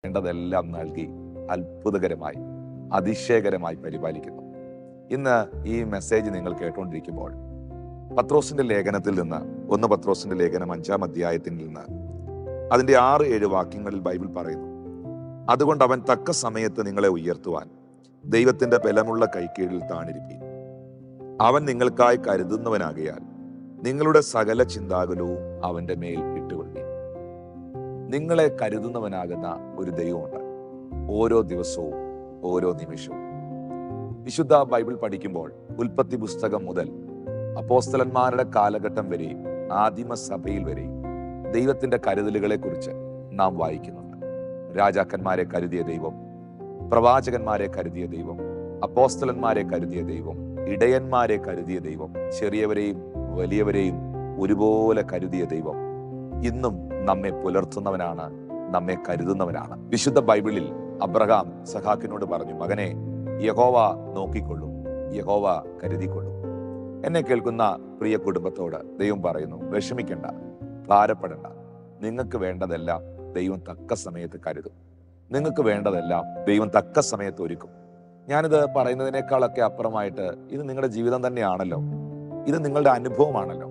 വേണ്ടതെല്ലാം നൽകി അത്ഭുതകരമായി അതിശയകരമായി പരിപാലിക്കുന്നു. ഇന്ന് ഈ മെസ്സേജ് നിങ്ങൾ കേട്ടുകൊണ്ടിരിക്കുമ്പോൾ പത്രോസിന്റെ ലേഖനത്തിൽ നിന്ന് 1 പത്രോസിന്റെ ലേഖനം 5-ാം അധ്യായത്തിൽ നിന്ന് അതിന്റെ 6-7 വാക്യങ്ങളിൽ ബൈബിൾ പറയുന്നു, അതുകൊണ്ട് അവൻ തക്ക സമയത്ത് നിങ്ങളെ ഉയർത്തുവാൻ ദൈവത്തിന്റെ ബലമുള്ള കൈക്കീഴിൽ താണിരിപ്പീൻ. അവൻ നിങ്ങൾക്കായി കരുതുന്നവനാകയാൽ നിങ്ങളുടെ സകല ചിന്താകുലവും അവന്റെ മേൽ ഇട്ടുകൊള്ളി. നിങ്ങളെ കരുതുന്നവനാകുന്ന ഒരു ദൈവമുണ്ട്, ഓരോ ദിവസവും ഓരോ നിമിഷവും. വിശുദ്ധ ബൈബിൾ പഠിക്കുമ്പോൾ ഉൽപ്പത്തി പുസ്തകം മുതൽ അപ്പോസ്തലന്മാരുടെ കാലഘട്ടം വരെയും ആദിമ സഭയിൽ വരെയും ദൈവത്തിന്റെ കരുതലുകളെ കുറിച്ച് നാം വായിക്കുന്നുണ്ട്. രാജാക്കന്മാരെ കരുതിയ ദൈവം, പ്രവാചകന്മാരെ കരുതിയ ദൈവം, അപ്പോസ്തലന്മാരെ കരുതിയ ദൈവം, ഇടയന്മാരെ കരുതിയ ദൈവം, ചെറിയവരെയും വലിയവരെയും ഒരുപോലെ കരുതിയ ദൈവം ഇന്നും നമ്മെ പുലർത്തുന്നവനാണ്, നമ്മെ കരുതുന്നവനാണ്. വിശുദ്ധ ബൈബിളിൽ അബ്രഹാം സഹാക്കിനോട് പറഞ്ഞു, മകനെ, യഹോവ നോക്കിക്കൊള്ളും, യഹോവ കരുതിക്കൊള്ളും. എന്നെ കേൾക്കുന്ന പ്രിയ കുടുംബത്തോട് ദൈവം പറയുന്നു, വിഷമിക്കണ്ട, ഭാരപ്പെടണ്ട. നിങ്ങൾക്ക് വേണ്ടതെല്ലാം ദൈവം തക്ക സമയത്ത് കരുതും. നിങ്ങൾക്ക് വേണ്ടതെല്ലാം ദൈവം തക്ക സമയത്ത് ഒരുക്കും. ഞാനിത് പറയുന്നതിനേക്കാളൊക്കെ അപ്പുറമായിട്ട് ഇത് നിങ്ങളുടെ ജീവിതം തന്നെയാണല്ലോ, ഇത് നിങ്ങളുടെ അനുഭവമാണല്ലോ.